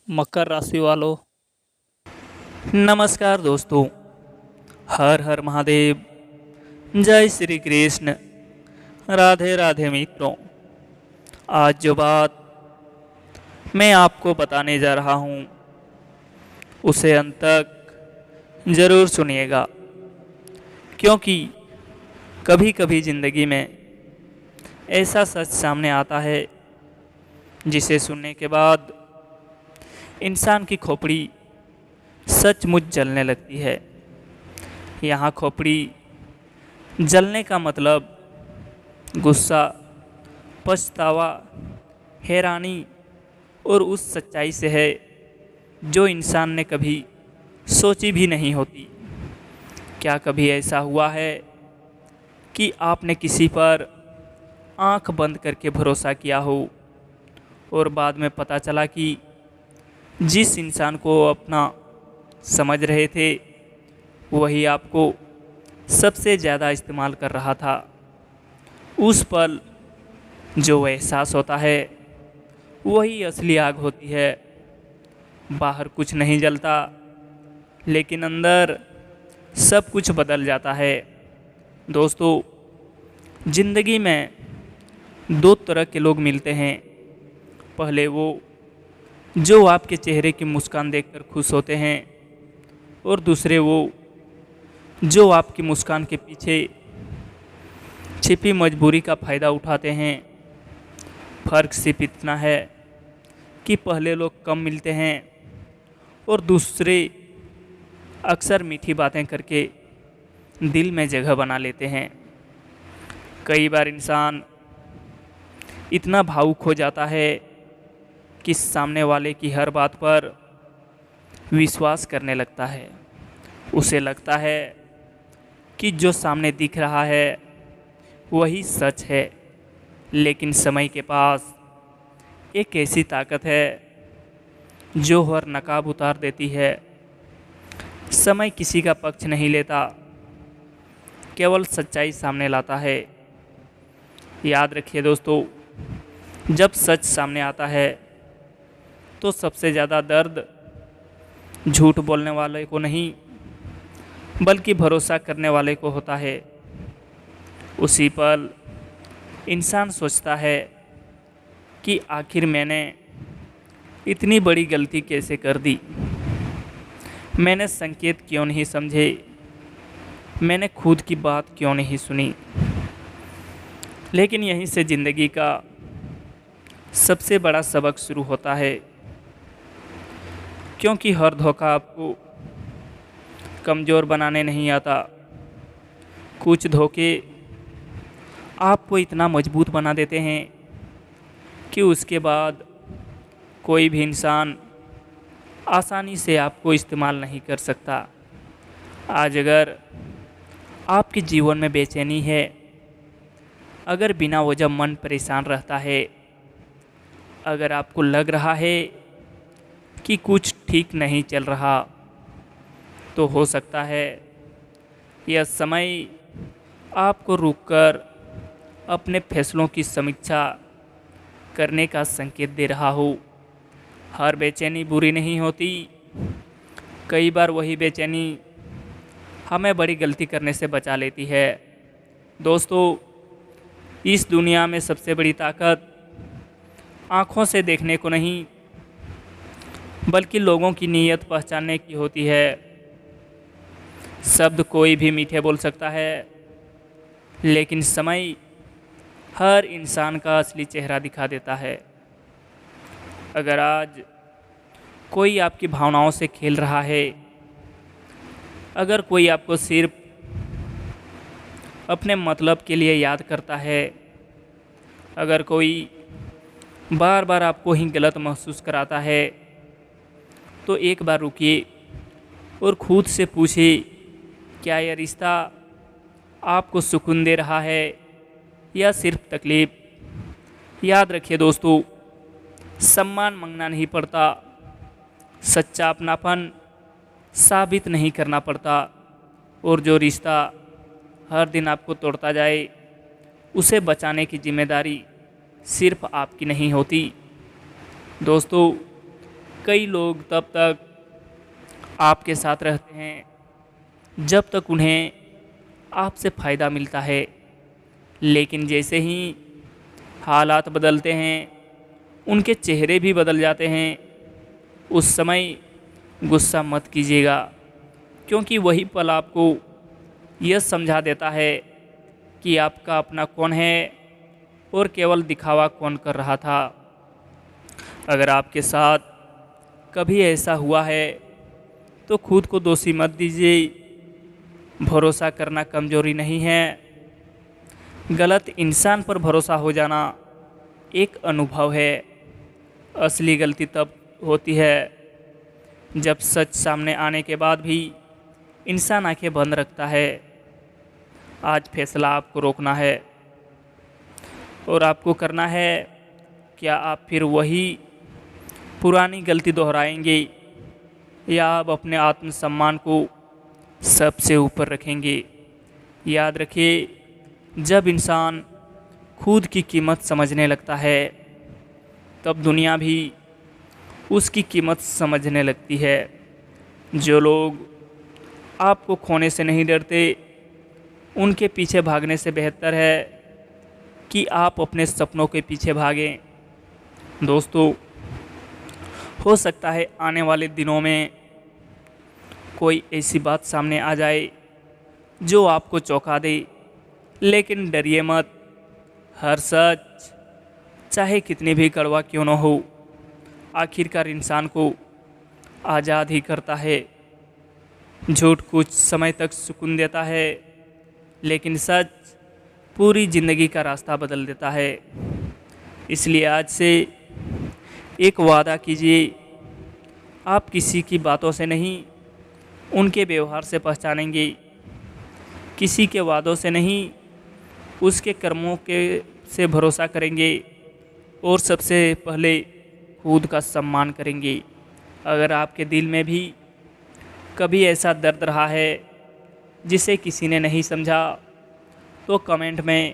मकर राशि वालों, नमस्कार दोस्तों। हर हर महादेव। जय श्री कृष्ण। राधे राधे मित्रों। आज जो बात मैं आपको बताने जा रहा हूँ उसे अंत तक ज़रूर सुनिएगा, क्योंकि कभी कभी ज़िंदगी में ऐसा सच सामने आता है जिसे सुनने के बाद इंसान की खोपड़ी सचमुच जलने लगती है। यहाँ खोपड़ी जलने का मतलब गुस्सा, पछतावा, हैरानी और उस सच्चाई से है जो इंसान ने कभी सोची भी नहीं होती। क्या कभी ऐसा हुआ है कि आपने किसी पर आंख बंद करके भरोसा किया हो और बाद में पता चला कि जिस इंसान को अपना समझ रहे थे वही आपको सबसे ज़्यादा इस्तेमाल कर रहा था। उस पल जो एहसास होता है वही असली आग होती है। बाहर कुछ नहीं जलता, लेकिन अंदर सब कुछ बदल जाता है। दोस्तों, ज़िंदगी में दो तरह के लोग मिलते हैं। पहले वो जो आपके चेहरे की मुस्कान देखकर खुश होते हैं, और दूसरे वो जो आपकी मुस्कान के पीछे छिपी मजबूरी का फ़ायदा उठाते हैं। फ़र्क सिर्फ इतना है कि पहले लोग कम मिलते हैं और दूसरे अक्सर मीठी बातें करके दिल में जगह बना लेते हैं। कई बार इंसान इतना भावुक हो जाता है कि सामने वाले की हर बात पर विश्वास करने लगता है। उसे लगता है कि जो सामने दिख रहा है वही सच है, लेकिन समय के पास एक ऐसी ताकत है जो हर नकाब उतार देती है। समय किसी का पक्ष नहीं लेता, केवल सच्चाई सामने लाता है। याद रखिए दोस्तों, जब सच सामने आता है तो सबसे ज़्यादा दर्द झूठ बोलने वाले को नहीं बल्कि भरोसा करने वाले को होता है। उसी पल इंसान सोचता है कि आखिर मैंने इतनी बड़ी गलती कैसे कर दी। मैंने संकेत क्यों नहीं समझे, मैंने खुद की बात क्यों नहीं सुनी। लेकिन यहीं से ज़िंदगी का सबसे बड़ा सबक शुरू होता है, क्योंकि हर धोखा आपको कमज़ोर बनाने नहीं आता। कुछ धोखे आपको इतना मजबूत बना देते हैं कि उसके बाद कोई भी इंसान आसानी से आपको इस्तेमाल नहीं कर सकता। आज अगर आपके जीवन में बेचैनी है, अगर बिना वजह मन परेशान रहता है, अगर आपको लग रहा है कि कुछ ठीक नहीं चल रहा, तो हो सकता है यह समय आपको रुककर अपने फैसलों की समीक्षा करने का संकेत दे रहा हो। हर बेचैनी बुरी नहीं होती। कई बार वही बेचैनी हमें बड़ी गलती करने से बचा लेती है। दोस्तों, इस दुनिया में सबसे बड़ी ताकत आँखों से देखने को नहीं बल्कि लोगों की नीयत पहचानने की होती है। शब्द कोई भी मीठे बोल सकता है, लेकिन समय हर इंसान का असली चेहरा दिखा देता है। अगर आज कोई आपकी भावनाओं से खेल रहा है, अगर कोई आपको सिर्फ अपने मतलब के लिए याद करता है, अगर कोई बार बार आपको ही गलत महसूस कराता है, तो एक बार रुकिए और खुद से पूछिए, क्या यह रिश्ता आपको सुकून दे रहा है या सिर्फ तकलीफ। याद रखिए दोस्तों, सम्मान मांगना नहीं पड़ता, सच्चा अपनापन साबित नहीं करना पड़ता, और जो रिश्ता हर दिन आपको तोड़ता जाए उसे बचाने की जिम्मेदारी सिर्फ आपकी नहीं होती। दोस्तों, कई लोग तब तक आपके साथ रहते हैं जब तक उन्हें आपसे फ़ायदा मिलता है, लेकिन जैसे ही हालात बदलते हैं, उनके चेहरे भी बदल जाते हैं। उस समय गुस्सा मत कीजिएगा, क्योंकि वही पल आपको यह समझा देता है कि आपका अपना कौन है और केवल दिखावा कौन कर रहा था। अगर आपके साथ कभी ऐसा हुआ है तो खुद को दोषी मत दीजिए। भरोसा करना कमजोरी नहीं है। गलत इंसान पर भरोसा हो जाना एक अनुभव है। असली गलती तब होती है जब सच सामने आने के बाद भी इंसान आंखें बंद रखता है। आज फैसला आपको रोकना है और आपको करना है। क्या आप फिर वही पुरानी गलती दोहराएंगे या आप अपने आत्मसम्मान को सबसे ऊपर रखेंगे? याद रखिए, जब इंसान खुद की कीमत समझने लगता है तब दुनिया भी उसकी कीमत समझने लगती है। जो लोग आपको खोने से नहीं डरते, उनके पीछे भागने से बेहतर है कि आप अपने सपनों के पीछे भागें। दोस्तों, हो सकता है आने वाले दिनों में कोई ऐसी बात सामने आ जाए जो आपको चौंका दे, लेकिन डरिए मत। हर सच, चाहे कितनी भी कड़वा क्यों न हो, आखिरकार इंसान को आज़ाद ही करता है। झूठ कुछ समय तक सुकून देता है, लेकिन सच पूरी ज़िंदगी का रास्ता बदल देता है। इसलिए आज से एक वादा कीजिए, आप किसी की बातों से नहीं, उनके व्यवहार से पहचानेंगे। किसी के वादों से नहीं, उसके कर्मों के से भरोसा करेंगे और सबसे पहले खुद का सम्मान करेंगे। अगर आपके दिल में भी कभी ऐसा दर्द रहा है जिसे किसी ने नहीं समझा, तो कमेंट में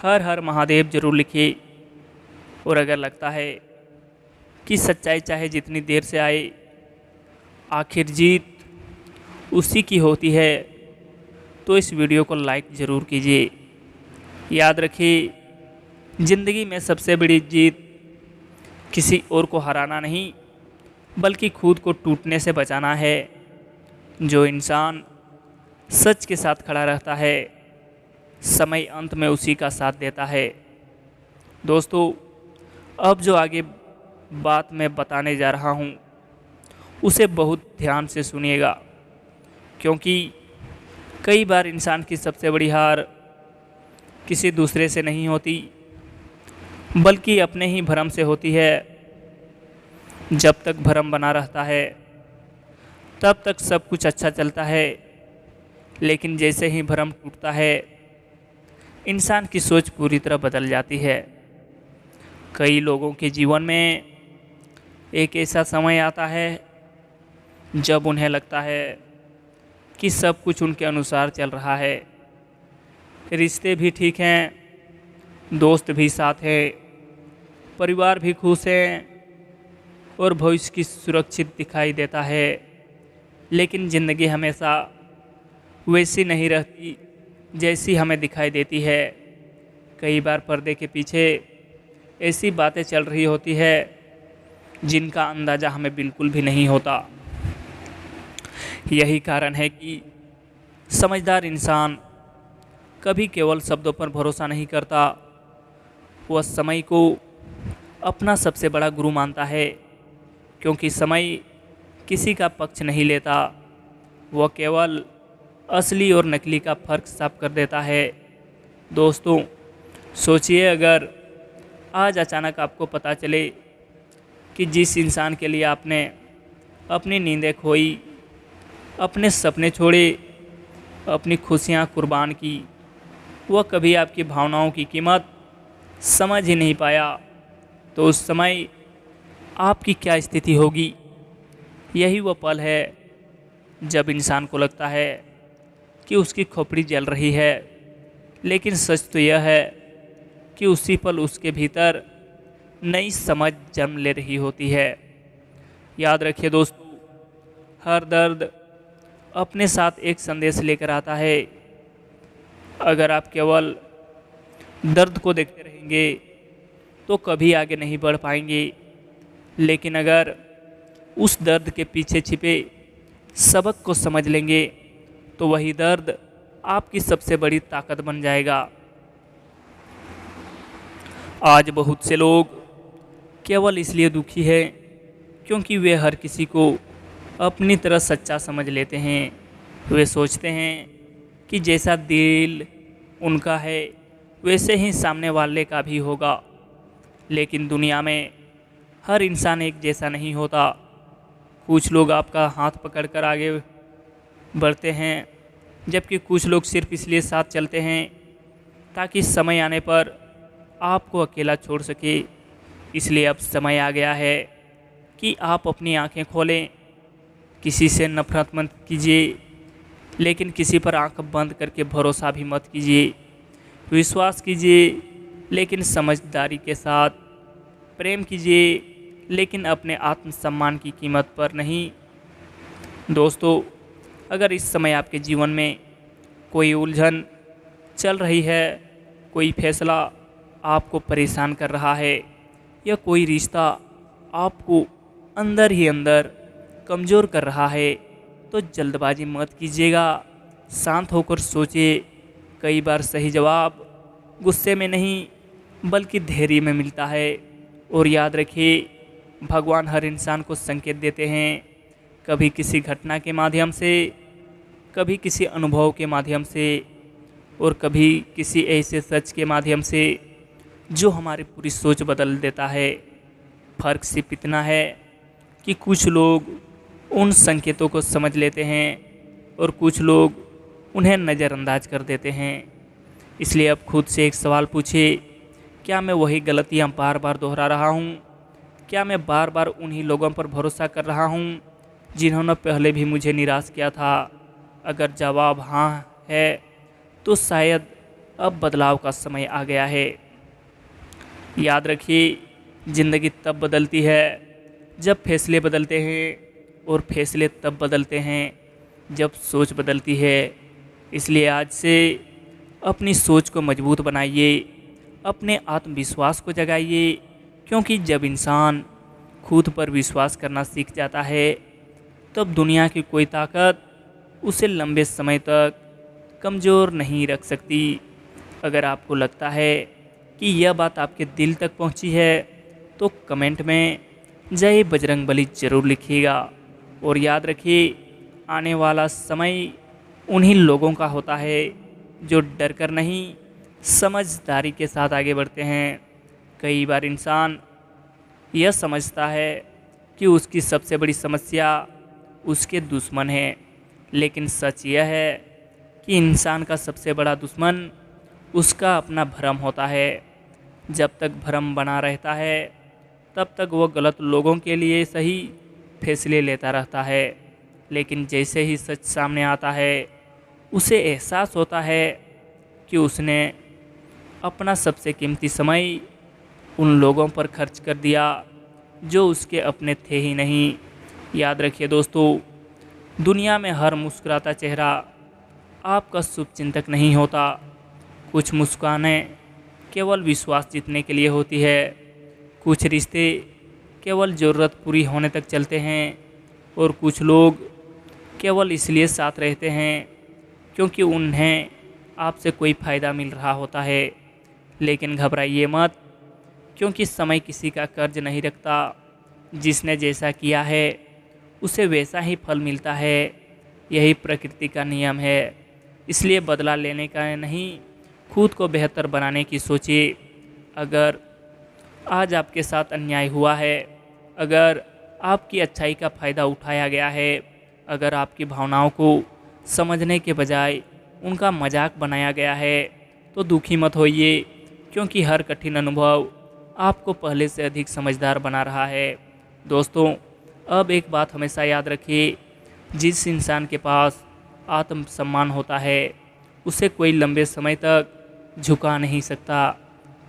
हर हर महादेव ज़रूर लिखिए। और अगर लगता है कि सच्चाई चाहे जितनी देर से आए, आखिर जीत उसी की होती है, तो इस वीडियो को लाइक ज़रूर कीजिए। याद रखिए, ज़िंदगी में सबसे बड़ी जीत किसी और को हराना नहीं, बल्कि खुद को टूटने से बचाना है। जो इंसान सच के साथ खड़ा रहता है, समय अंत में उसी का साथ देता है। दोस्तों, अब जो आगे बात मैं बताने जा रहा हूँ, उसे बहुत ध्यान से सुनिएगा, क्योंकि कई बार इंसान की सबसे बड़ी हार किसी दूसरे से नहीं होती, बल्कि अपने ही भ्रम से होती है। जब तक भ्रम बना रहता है, तब तक सब कुछ अच्छा चलता है, लेकिन जैसे ही भ्रम टूटता है, इंसान की सोच पूरी तरह बदल जाती है। कई लोगों के जीवन में एक ऐसा समय आता है जब उन्हें लगता है कि सब कुछ उनके अनुसार चल रहा है। रिश्ते भी ठीक हैं, दोस्त भी साथ हैं, परिवार भी खुश हैं और भविष्य की सुरक्षित दिखाई देता है। लेकिन ज़िंदगी हमेशा वैसी नहीं रहती जैसी हमें दिखाई देती है। कई बार पर्दे के पीछे ऐसी बातें चल रही होती है जिनका अंदाज़ा हमें बिल्कुल भी नहीं होता। यही कारण है कि समझदार इंसान कभी केवल शब्दों पर भरोसा नहीं करता, वह समय को अपना सबसे बड़ा गुरु मानता है। क्योंकि समय किसी का पक्ष नहीं लेता, वह केवल असली और नकली का फ़र्क साफ कर देता है। दोस्तों, सोचिए, अगर आज अचानक आपको पता चले कि जिस इंसान के लिए आपने अपनी नींदें खोई, अपने सपने छोड़े, अपनी खुशियाँ कुर्बान की, वह कभी आपकी भावनाओं की कीमत समझ ही नहीं पाया, तो उस समय आपकी क्या स्थिति होगी? यही वह पल है जब इंसान को लगता है कि उसकी खोपड़ी जल रही है, लेकिन सच तो यह है कि उसी पल उसके भीतर नई समझ जन्म ले रही होती है। याद रखिए दोस्तों, हर दर्द अपने साथ एक संदेश लेकर आता है। अगर आप केवल दर्द को देखते रहेंगे तो कभी आगे नहीं बढ़ पाएंगे, लेकिन अगर उस दर्द के पीछे छिपे सबक को समझ लेंगे तो वही दर्द आपकी सबसे बड़ी ताकत बन जाएगा। आज बहुत से लोग केवल इसलिए दुखी है क्योंकि वे हर किसी को अपनी तरह सच्चा समझ लेते हैं। वे सोचते हैं कि जैसा दिल उनका है वैसे ही सामने वाले का भी होगा, लेकिन दुनिया में हर इंसान एक जैसा नहीं होता। कुछ लोग आपका हाथ पकड़कर आगे बढ़ते हैं, जबकि कुछ लोग सिर्फ इसलिए साथ चलते हैं ताकि समय आने पर आपको अकेला छोड़ सके। इसलिए अब समय आ गया है कि आप अपनी आंखें खोलें। किसी से नफरत मत कीजिए, लेकिन किसी पर आंख बंद करके भरोसा भी मत कीजिए। विश्वास कीजिए, लेकिन समझदारी के साथ। प्रेम कीजिए, लेकिन अपने आत्मसम्मान की कीमत पर नहीं। दोस्तों, अगर इस समय आपके जीवन में कोई उलझन चल रही है, कोई फैसला आपको परेशान कर रहा है, या कोई रिश्ता आपको अंदर ही अंदर कमज़ोर कर रहा है, तो जल्दबाजी मत कीजिएगा। शांत होकर सोचिए। कई बार सही जवाब गुस्से में नहीं बल्कि धैर्य में मिलता है। और याद रखिए, भगवान हर इंसान को संकेत देते हैं, कभी किसी घटना के माध्यम से, कभी किसी अनुभव के माध्यम से, और कभी किसी ऐसे सच के माध्यम से जो हमारी पूरी सोच बदल देता है। फ़र्क सिर्फ इतना है कि कुछ लोग उन संकेतों को समझ लेते हैं और कुछ लोग उन्हें नज़रअंदाज कर देते हैं। इसलिए अब खुद से एक सवाल पूछिए, क्या मैं वही गलतियां बार बार दोहरा रहा हूं? क्या मैं बार बार उन्हीं लोगों पर भरोसा कर रहा हूं जिन्होंने पहले भी मुझे निराश किया था? अगर जवाब हाँ है तो शायद अब बदलाव का समय आ गया है। याद रखिए, ज़िंदगी तब बदलती है जब फैसले बदलते हैं, और फैसले तब बदलते हैं जब सोच बदलती है। इसलिए आज से अपनी सोच को मजबूत बनाइए, अपने आत्मविश्वास को जगाइए, क्योंकि जब इंसान खुद पर विश्वास करना सीख जाता है तब दुनिया की कोई ताकत उसे लंबे समय तक कमज़ोर नहीं रख सकती। अगर आपको लगता है कि यह बात आपके दिल तक पहुंची है तो कमेंट में जय बजरंगबली ज़रूर लिखिएगा। और याद रखिए, आने वाला समय उन्हीं लोगों का होता है जो डरकर नहीं, समझदारी के साथ आगे बढ़ते हैं। कई बार इंसान यह समझता है कि उसकी सबसे बड़ी समस्या उसके दुश्मन है, लेकिन सच यह है कि इंसान का सबसे बड़ा दुश्मन उसका अपना भ्रम होता है। जब तक भ्रम बना रहता है तब तक वो गलत लोगों के लिए सही फैसले लेता रहता है, लेकिन जैसे ही सच सामने आता है उसे एहसास होता है कि उसने अपना सबसे कीमती समय उन लोगों पर खर्च कर दिया जो उसके अपने थे ही नहीं। याद रखिए दोस्तों, दुनिया में हर मुस्कुराता चेहरा आपका शुभचिंतक नहीं होता। कुछ मुस्कानें केवल विश्वास जीतने के लिए होती है, कुछ रिश्ते केवल ज़रूरत पूरी होने तक चलते हैं, और कुछ लोग केवल इसलिए साथ रहते हैं क्योंकि उन्हें आपसे कोई फ़ायदा मिल रहा होता है। लेकिन घबराइए मत, क्योंकि समय किसी का कर्ज नहीं रखता। जिसने जैसा किया है उसे वैसा ही फल मिलता है। यही प्रकृति का नियम है। इसलिए बदला लेने का नहीं, खुद को बेहतर बनाने की सोचिए। अगर आज आपके साथ अन्याय हुआ है, अगर आपकी अच्छाई का फ़ायदा उठाया गया है, अगर आपकी भावनाओं को समझने के बजाय उनका मजाक बनाया गया है, तो दुखी मत होइए, क्योंकि हर कठिन अनुभव आपको पहले से अधिक समझदार बना रहा है। दोस्तों, अब एक बात हमेशा याद रखिए, जिस इंसान के पास आत्मसम्मान होता है उसे कोई लंबे समय तक झुका नहीं सकता।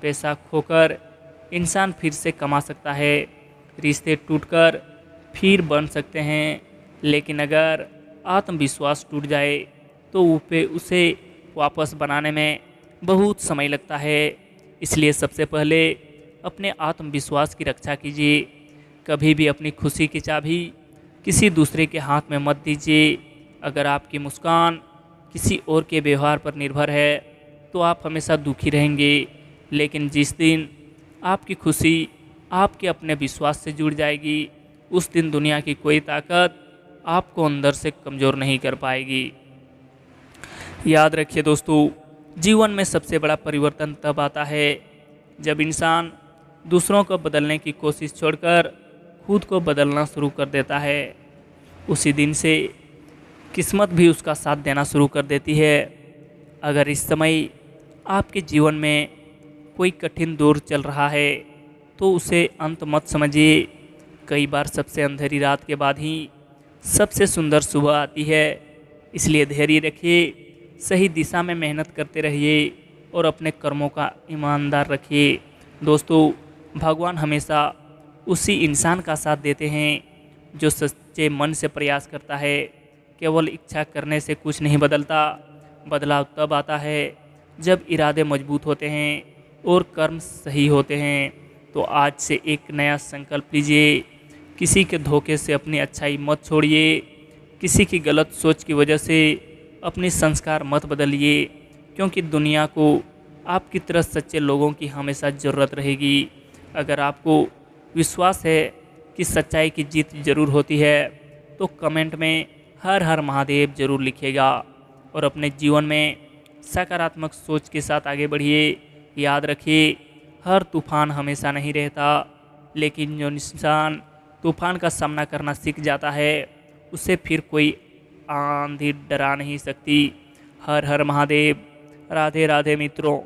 पैसा खोकर इंसान फिर से कमा सकता है, रिश्ते टूटकर फिर बन सकते हैं, लेकिन अगर आत्मविश्वास टूट जाए तो उसे वापस बनाने में बहुत समय लगता है। इसलिए सबसे पहले अपने आत्मविश्वास की रक्षा कीजिए। कभी भी अपनी खुशी की चाबी किसी दूसरे के हाथ में मत दीजिए। अगर आपकी मुस्कान किसी और के व्यवहार पर निर्भर है तो आप हमेशा दुखी रहेंगे। लेकिन जिस दिन आपकी खुशी आपके अपने विश्वास से जुड़ जाएगी, उस दिन दुनिया की कोई ताकत आपको अंदर से कमज़ोर नहीं कर पाएगी। याद रखिए दोस्तों, जीवन में सबसे बड़ा परिवर्तन तब आता है जब इंसान दूसरों को बदलने की कोशिश छोड़कर खुद को बदलना शुरू कर देता है। उसी दिन से किस्मत भी उसका साथ देना शुरू कर देती है। अगर इस समय आपके जीवन में कोई कठिन दौर चल रहा है तो उसे अंत मत समझिए। कई बार सबसे अंधेरी रात के बाद ही सबसे सुंदर सुबह आती है। इसलिए धैर्य रखिए, सही दिशा में मेहनत करते रहिए और अपने कर्मों का ईमानदार रखिए। दोस्तों, भगवान हमेशा उसी इंसान का साथ देते हैं जो सच्चे मन से प्रयास करता है। केवल इच्छा करने से कुछ नहीं बदलता। बदलाव तब आता है जब इरादे मजबूत होते हैं और कर्म सही होते हैं। तो आज से एक नया संकल्प लीजिए। किसी के धोखे से अपनी अच्छाई मत छोड़िए। किसी की गलत सोच की वजह से अपने संस्कार मत बदलिए, क्योंकि दुनिया को आपकी तरह सच्चे लोगों की हमेशा ज़रूरत रहेगी। अगर आपको विश्वास है कि सच्चाई की जीत जरूर होती है तो कमेंट में हर हर महादेव जरूर लिखिएगा और अपने जीवन में सकारात्मक सोच के साथ आगे बढ़िए। याद रखिए, हर तूफान हमेशा नहीं रहता, लेकिन जो इंसान तूफान का सामना करना सीख जाता है उसे फिर कोई आंधी डरा नहीं सकती। हर हर महादेव। राधे राधे मित्रों।